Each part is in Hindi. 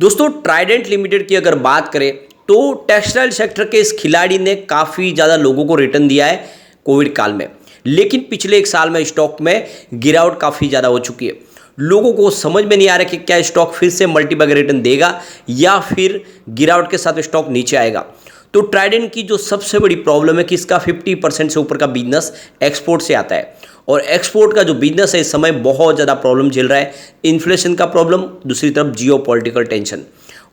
दोस्तों ट्राइडेंट लिमिटेड की अगर बात करें तो टेक्सटाइल सेक्टर के इस खिलाड़ी ने काफ़ी ज़्यादा लोगों को रिटर्न दिया है कोविड काल में। लेकिन पिछले एक साल में स्टॉक में गिरावट काफ़ी ज़्यादा हो चुकी है। लोगों को समझ में नहीं आ रहा कि क्या स्टॉक फिर से मल्टीबैग रिटर्न देगा या फिर गिरावट के साथ स्टॉक नीचे आएगा। तो ट्राइडेंट की जो सबसे बड़ी प्रॉब्लम है कि इसका 50% से ऊपर का बिजनेस एक्सपोर्ट से आता है और एक्सपोर्ट का जो बिजनेस है इस समय बहुत ज़्यादा प्रॉब्लम झेल रहा है। इन्फ्लेशन का प्रॉब्लम, दूसरी तरफ जियोपॉलिटिकल टेंशन,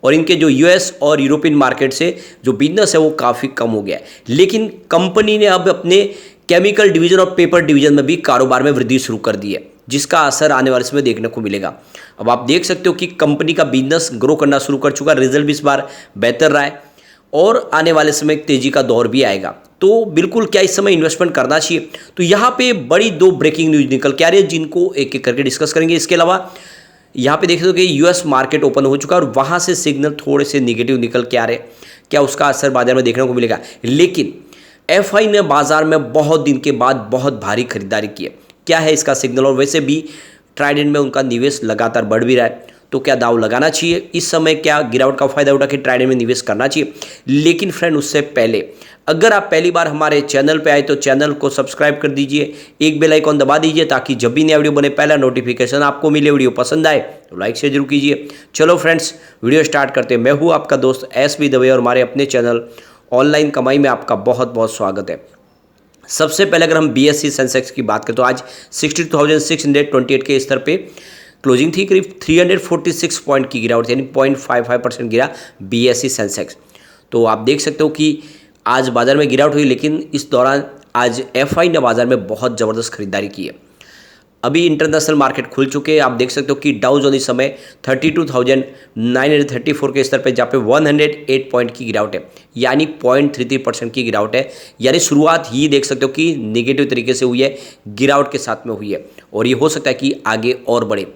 और इनके जो यूएस और यूरोपियन मार्केट से जो बिजनेस है वो काफ़ी कम हो गया है। लेकिन कंपनी ने अब अपने केमिकल डिवीजन और पेपर डिवीजन में भी कारोबार में वृद्धि शुरू कर दी है, जिसका असर आने वाले समय देखने को मिलेगा। अब आप देख सकते हो कि कंपनी का बिजनेस ग्रो करना शुरू कर चुका है, रिजल्ट भी इस बार बेहतर रहा है और आने वाले समय तेजी का दौर भी आएगा। तो बिल्कुल क्या इस समय इन्वेस्टमेंट करना चाहिए? तो यहाँ पे बड़ी दो ब्रेकिंग न्यूज निकल के आ रही है जिनको एक एक करके डिस्कस करेंगे। इसके अलावा यहाँ पे देख सकते हो कि यूएस मार्केट ओपन हो चुका है और वहाँ से सिग्नल थोड़े से निगेटिव निकल के आ रहे, क्या उसका असर बाजार में देखने को मिलेगा? लेकिन एफआई ने बाजार में बहुत दिन के बाद बहुत भारी खरीदारी की है, क्या है इसका सिग्नल? और वैसे भी ट्राइडेंट में उनका निवेश लगातार बढ़ भी रहा है, तो क्या दाव लगाना चाहिए इस समय? क्या गिरावट का फायदा उठा के ट्राइडेंट में निवेश करना चाहिए? लेकिन फ्रेंड उससे पहले अगर आप पहली बार हमारे चैनल पे आए तो चैनल को सब्सक्राइब कर दीजिए, एक बेल आइकॉन दबा दीजिए ताकि जब भी नया वीडियो बने पहला नोटिफिकेशन आपको मिले। वीडियो पसंद आए तो लाइक शेयर जरूर कीजिए। चलो फ्रेंड्स वीडियो स्टार्ट करते हैं। मैं हूँ आपका दोस्त एस.बी. दवे और हमारे अपने चैनल ऑनलाइन कमाई में आपका बहुत बहुत स्वागत है। सबसे पहले अगर हम BSE सेंसेक्स की बात करें तो आज 62,628 के स्तर पे क्लोजिंग थी। करीब 346 पॉइंट की गिरावट, यानी 0.55% गिरा BSE सेंसेक्स। तो आप देख सकते हो कि आज बाजार में गिरावट हुई, लेकिन इस दौरान आज एफआई ने बाजार में बहुत ज़बरदस्त खरीदारी की है। अभी इंटरनेशनल मार्केट खुल चुके हैं। आप देख सकते हो कि डाउ जोन इस समय 32,934 के स्तर पे जहाँ पे 108 पॉइंट की गिरावट है, यानी 0.33% की गिरावट है। यानी शुरुआत ही देख सकते हो कि नेगेटिव तरीके से हुई है, गिरावट के साथ में हुई है और ये हो सकता है कि आगे और बढ़े।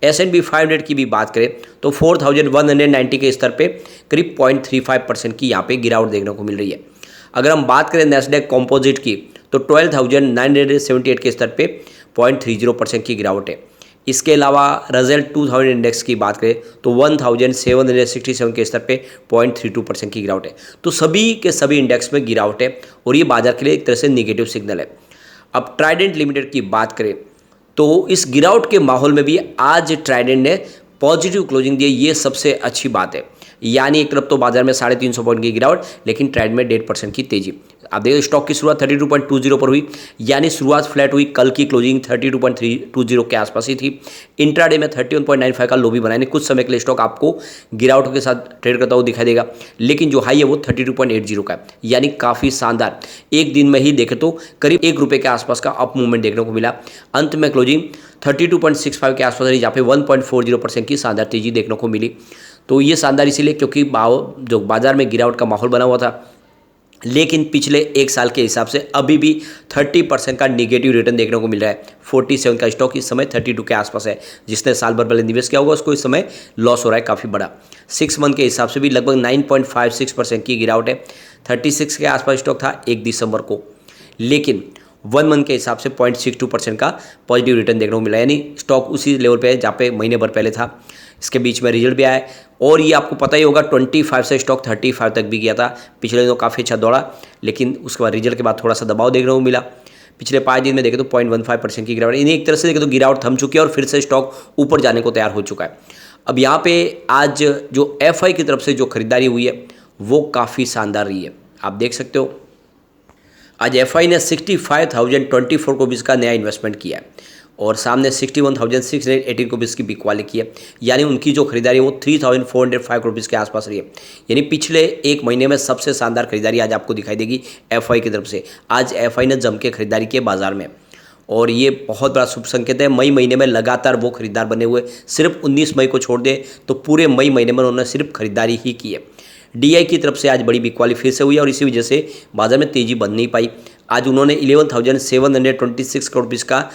S&P 500 की भी बात करें तो 4,190 के स्तर पे करीब 0.35% की यहाँ पे गिरावट देखने को मिल रही है। अगर हम बात करें नैस्डैक कंपोजिट की तो 12,978 के स्तर पे 0.30% की गिरावट है। इसके अलावा रसेल 2000 इंडेक्स की बात करें तो 1767 के स्तर पे 0.32% की गिरावट है। तो सभी के सभी इंडेक्स में गिरावट है और ये बाजार के लिए एक तरह से निगेटिव सिग्नल है। अब ट्राइडेंट लिमिटेड की बात करें तो इस गिरावट के माहौल में भी आज ट्राइडेंट ने पॉजिटिव क्लोजिंग दी है, ये सबसे अच्छी बात है। यानी एक तरफ तो बाजार में 350 पॉइंट की गिरावट, लेकिन ट्रेंड में 1.5% की तेजी। आप देखिए स्टॉक की शुरुआत 32.20 पर हुई, यानी शुरुआत फ्लैट हुई। कल की क्लोजिंग 32.320 के आसपास ही थी। इंट्राडे में 31.95 का लो भी बनाने, कुछ समय के लिए स्टॉक आपको गिरावटों के साथ ट्रेड करता हुआ दिखाई देगा, लेकिन जो हाई है वो 32.80 का है, यानी काफ़ी शानदार। एक दिन में ही देखे तो करीब ₹1 के आसपास का अप मूवमेंट देखने को मिला। अंत में क्लोजिंग 32.65 के आसपास रही, जहाँ पे 1.40% की शानदार तेजी देखने को मिली। तो ये शानदार इसीलिए क्योंकि जो बाजार में गिरावट का माहौल बना हुआ था, लेकिन पिछले एक साल के हिसाब से अभी भी 30% का निगेटिव रिटर्न देखने को मिल रहा है। 47 का स्टॉक इस समय 32 के आसपास है। जिसने साल भर पहले निवेश किया होगा उसको इस समय लॉस हो रहा है काफ़ी बड़ा। 6 मंथ के हिसाब से भी लगभग 9.56% की गिरावट है। 36 के आसपास स्टॉक था 1 दिसंबर को, लेकिन 1 मंथ के हिसाब से 0.62% का पॉजिटिव रिटर्न देखने को मिला, यानी स्टॉक उसी लेवल पे है जहाँ पे महीने भर पहले था। इसके बीच में रिजल्ट भी आया और ये आपको पता ही होगा 25 से स्टॉक 35 तक भी गया था। पिछले दिनों काफ़ी अच्छा दौड़ा, लेकिन उसके बाद रिजल्ट के बाद थोड़ा सा दबाव देखने को मिला। पिछले 5 दिन में देखें तो 0.15% की गिरावट, यानी एक तरह से देखें तो गिरावट थम चुकी है और फिर से स्टॉक ऊपर जाने को तैयार हो चुका है। अब यहाँ पे आज जो एफआई की तरफ से जो खरीदारी हुई है वो काफ़ी शानदार रही है। आप देख सकते हो आज एफआई ने 65,024 रुपीज़ का नया इन्वेस्टमेंट किया है और सामने 61,618 रुपीज़ की बिकवाली की है, यानी उनकी जो खरीदारी है वो 3,405 रुपीज़ के आसपास रही है। यानी पिछले एक महीने में सबसे शानदार खरीदारी आज आपको दिखाई देगी एफआई की तरफ से। आज एफआई ने जम के खरीदारी की है बाजार में और ये बहुत बड़ा शुभ संकेत है। मई महीने में लगातार वो खरीदार बने हुए, सिर्फ 19 मई को छोड़ दे तो पूरे मई महीने में उन्होंने सिर्फ खरीदारी ही की है। DI की तरफ से आज बड़ी बिकवाली फिर से हुई है और इसी वजह से बाजार में तेजी बन नहीं पाई। आज उन्होंने 11,726 करोड़ रुपीज़ का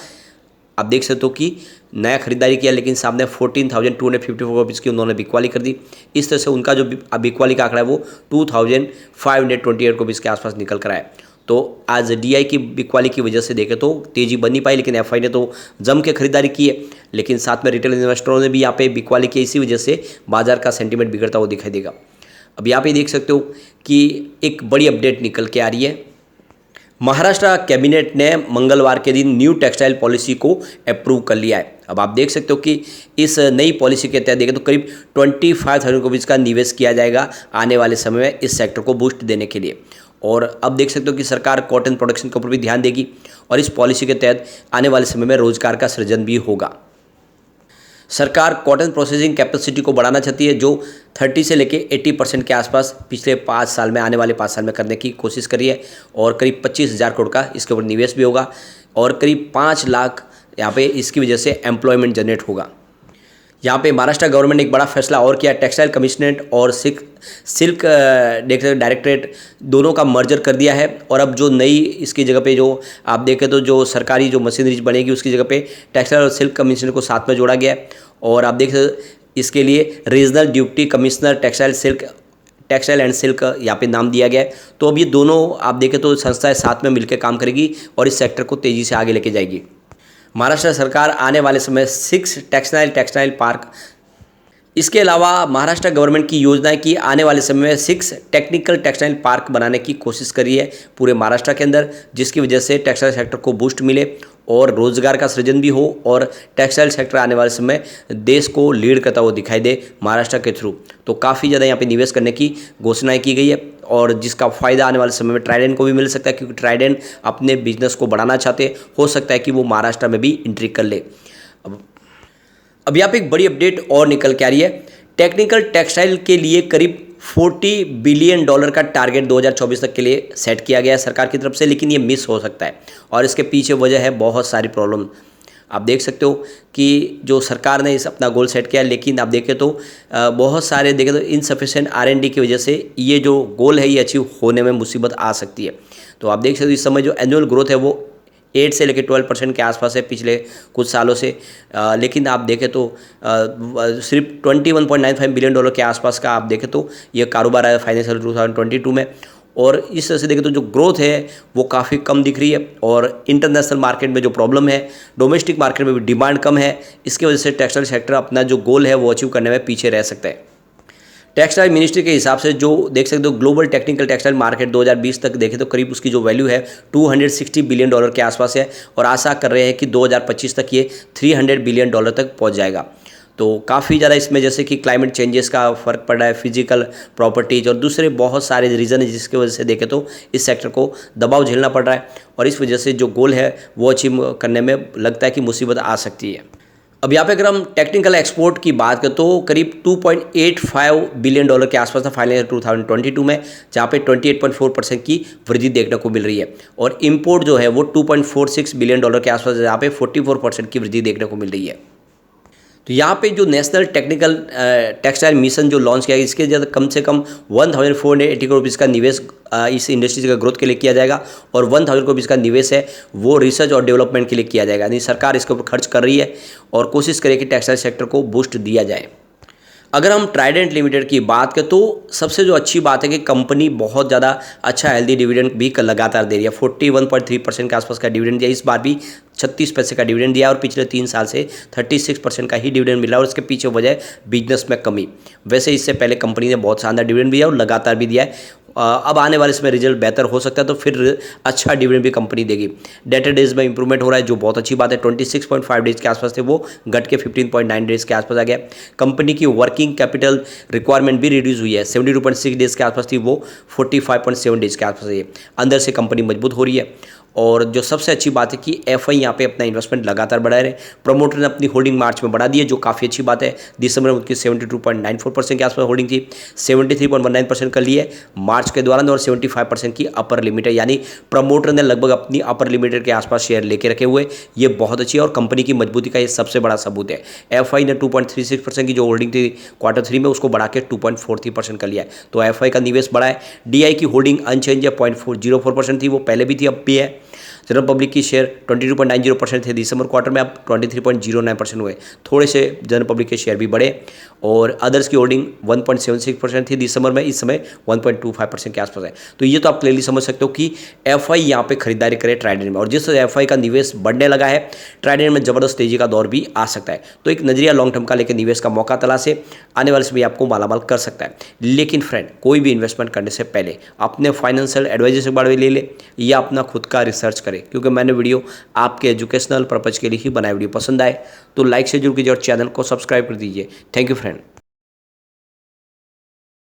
आप देख सकते हो कि नया खरीदारी किया, लेकिन सामने 14,254 रुपीज़ की उन्होंने बिकवाली कर दी। इस तरह से उनका जो बिकवाली का आंकड़ा है वो 2,528 रुपीज़ के आसपास निकल कर आया। तो आज डीआई की बिकवाली की वजह से देखें तो तेजी बन नहीं पाई, लेकिन एफआई ने तो जम के खरीदारी की है। लेकिन साथ में रिटेल इन्वेस्टरों ने भी यहाँ पे बिकवाली की, इसी वजह से बाजार का सेंटीमेंट बिगड़ता हुआ दिखाई देगा। अब यहाँ पे देख सकते हो कि एक बड़ी अपडेट निकल के आ रही है। महाराष्ट्र कैबिनेट ने मंगलवार के दिन न्यू टेक्सटाइल पॉलिसी को अप्रूव कर लिया है। अब आप देख सकते हो कि इस नई पॉलिसी के तहत देखें तो करीब 25,000 करोड़ का निवेश किया जाएगा आने वाले समय में इस सेक्टर को बूस्ट देने के लिए। और अब देख सकते हो कि सरकार कॉटन प्रोडक्शन के ऊपर भी ध्यान देगी और इस पॉलिसी के तहत आने वाले समय में रोजगार का सृजन भी होगा। सरकार कॉटन प्रोसेसिंग कैपेसिटी को बढ़ाना चाहती है, जो 30 से लेके 80% के आसपास पिछले 5 साल में, आने वाले 5 साल में करने की कोशिश करी है। और करीब 25,000 करोड़ का इसके ऊपर निवेश भी होगा और करीब 5 लाख यहाँ पे इसकी वजह से एम्प्लॉयमेंट जनरेट होगा। यहाँ पे महाराष्ट्र गवर्नमेंट ने एक बड़ा फैसला और किया, टेक्सटाइल कमिश्नरेट और सिल्क डायरेक्टरेट दोनों का मर्जर कर दिया है। और अब जो नई इसकी जगह पे जो आप देखें तो जो सरकारी जो मशीनरीज बनेगी उसकी जगह पे टेक्सटाइल और सिल्क कमिश्नर को साथ में जोड़ा गया है। और आप देख इसके लिए regional deputy commissioner textile and silk यहाँ पे नाम दिया गया है। तो अब ये दोनों आप देखें तो संस्थाएं साथ में मिलकर काम करेगी और इस सेक्टर को तेज़ी से आगे लेके जाएगी। महाराष्ट्र सरकार आने वाले समय 6 टेक्सटाइल पार्क, इसके अलावा महाराष्ट्र गवर्नमेंट की योजना है कि आने वाले समय में 6 टेक्निकल टेक्सटाइल पार्क बनाने की कोशिश करी है पूरे महाराष्ट्र के अंदर, जिसकी वजह से टेक्सटाइल सेक्टर को बूस्ट मिले और रोजगार का सृजन भी हो और टेक्सटाइल सेक्टर आने वाले समय देश को लीड करता हुआ दिखाई दे महाराष्ट्र के थ्रू। तो काफ़ी ज़्यादा यहाँ पे निवेश करने की घोषणाएं की गई है और जिसका फ़ायदा आने वाले समय में ट्राइडेंट को भी मिल सकता है, क्योंकि ट्राइडेंट अपने बिजनेस को बढ़ाना चाहते, हो सकता है कि वो महाराष्ट्र में भी एंट्री कर ले। अब यहाँ पे एक बड़ी अपडेट और निकल के आ रही है। टेक्निकल टेक्सटाइल के लिए करीब $40 बिलियन का टारगेट 2024 तक के लिए सेट किया गया है सरकार की तरफ से, लेकिन ये मिस हो सकता है और इसके पीछे वजह है बहुत सारी प्रॉब्लम। आप देख सकते हो कि जो सरकार ने इस अपना गोल सेट किया, लेकिन आप देखें तो बहुत सारे देखें तो इनसफिशिएंट R&D की वजह से ये जो गोल है ये अचीव होने में मुसीबत आ सकती है। तो आप देख सकते हो इस समय जो एनुअल ग्रोथ है वो 8 से लेकर 12% के आसपास है पिछले कुछ सालों से, लेकिन आप देखें तो सिर्फ $21.95 बिलियन के आसपास का आप देखें तो ये कारोबार है फाइनेंशियल 2022 में। और इस तरह से देखें तो जो ग्रोथ है वो काफ़ी कम दिख रही है और इंटरनेशनल मार्केट में जो प्रॉब्लम है, डोमेस्टिक मार्केट में भी डिमांड कम है, इसकी वजह से टेक्सटाइल सेक्टर अपना जो गोल है वो अचीव करने में पीछे रह सकता है। टेक्सटाइल मिनिस्ट्री के हिसाब से जो देख सकते हो ग्लोबल टेक्निकल टेक्सटाइल मार्केट 2020 तक देखें तो करीब उसकी जो वैल्यू है $260 बिलियन के आसपास है और आशा कर रहे हैं कि 2025 तक ये $300 बिलियन तक पहुंच जाएगा। तो काफ़ी ज़्यादा इसमें जैसे कि क्लाइमेट चेंजेस का फ़र्क पड़ रहा है, फिजिकल प्रॉपर्टीज और दूसरे बहुत सारे रीज़न है जिसकी वजह से देखें तो इस सेक्टर को दबाव झेलना पड़ रहा है और इस वजह से जो गोल है वो अचीव करने में लगता है कि मुसीबत आ सकती है। अब यहाँ पे अगर हम टेक्निकल एक्सपोर्ट की बात करें तो करीब $2.85 बिलियन के आसपास था फाइनेंशियल 2022 में, जहाँ पे 28.4% की वृद्धि देखने को मिल रही है और इंपोर्ट जो है वो $2.46 बिलियन के आसपास, जहाँ पे 44% की वृद्धि देखने को मिल रही है। तो यहाँ पे जो नेशनल टेक्निकल टेक्सटाइल मिशन जो लॉन्च किया गया, इसके ज़्यादा कम से कम 1,480 करोड़ रुपीज़ का निवेश इस इंडस्ट्री का ग्रोथ के लिए किया जाएगा और 1,000 करोड़ रुपीज़ का निवेश है वो रिसर्च और डेवलपमेंट के लिए किया जाएगा। यानी सरकार इसके ऊपर खर्च कर रही है और कोशिश करे कि टेक्सटाइल सेक्टर को बूस्ट दिया जाए। अगर हम ट्राइडेंट लिमिटेड की बात करें तो सबसे जो अच्छी बात है कि कंपनी बहुत ज़्यादा अच्छा हेल्दी डिविडेंड भी लगातार दे रही है। 41.3% के आसपास का डिविडेंड दिया, इस बार भी 36 पैसे का डिविडेंड दिया और पिछले 3 साल से 36% का ही डिविडेंड मिला और इसके पीछे वजह बिजनेस में कमी। वैसे इससे पहले कंपनी ने बहुत शानदार डिविडेंड दिया और लगातार भी दिया है। अब आने वाले इसमें रिजल्ट बेहतर हो सकता है तो फिर अच्छा डिविडेंड भी कंपनी देगी। डेटर डेज में इंप्रूवमेंट हो रहा है जो बहुत अच्छी बात है। 26.5 डेज के आसपास थे वो घट के 15.9 डेज के आसपास आ गया। कंपनी की वर्किंग कैपिटल रिक्वायरमेंट भी रिड्यूस हुई है, 72.6 डेज के आसपास थी वो 45.7 डेज के आसपास है। अंदर से कंपनी मजबूत हो रही है और जो सबसे अच्छी बात है कि एफआई यहाँ पे अपना इन्वेस्टमेंट लगातार बढ़ा रहे। प्रमोटर ने अपनी होल्डिंग मार्च में बढ़ा दी है जो काफ़ी अच्छी बात है। दिसंबर में उनकी 72.94% के आसपास होल्डिंग थी, 73.19% कर ली है मार्च के दौरान और 75% की अपर लिमिट है। यानी प्रमोटर ने लगभग अपनी अपर लिमिट के आसपास शेयर लेके रखे हुए, ये बहुत अच्छी है और कंपनी की मजबूती का ये सबसे बड़ा सबूत है। एफआई ने 2.36% की जो होल्डिंग थी Q3 में उसको बढ़ा के 2.43% कर लिया है, तो एफआई का निवेश बढ़ा है। डीआई की होल्डिंग अनचेंज है, 0.04% थी वो पहले भी थी अब भी है। जनरल पब्लिक की शेयर 22.90% थे दिसंबर क्वार्टर में, अब 23.09% हुए, थोड़े से जनरल पब्लिक के शेयर भी बढ़े। और अदर्स की होल्डिंग 1.76% थी दिसंबर में, इस समय 1.25% के आसपास है। तो ये तो आप क्लियरली समझ सकते हो कि एफआई यहाँ पे खरीदारी करे ट्राइडेंट में, और जिस एफआई का निवेश बढ़ने लगा है ट्राइडेंट में जबरदस्त तेजी का दौर भी आ सकता है। तो एक नजरिया लॉन्ग टर्म का लेकर निवेश का मौका तलाशे, आने वाले समय आपको मालामाल कर सकता है। लेकिन फ्रेंड, कोई भी इन्वेस्टमेंट करने से पहले अपने फाइनेंशियल एडवाइजर से बारे में ले ले या अपना खुद का रिसर्च करें, क्योंकि मैंने वीडियो आपके एजुकेशनल पर्पज के लिए ही बनाई। वीडियो पसंद आए तो लाइक से जरूर कीजिए और चैनल को सब्सक्राइब कर दीजिए। Thank you friend.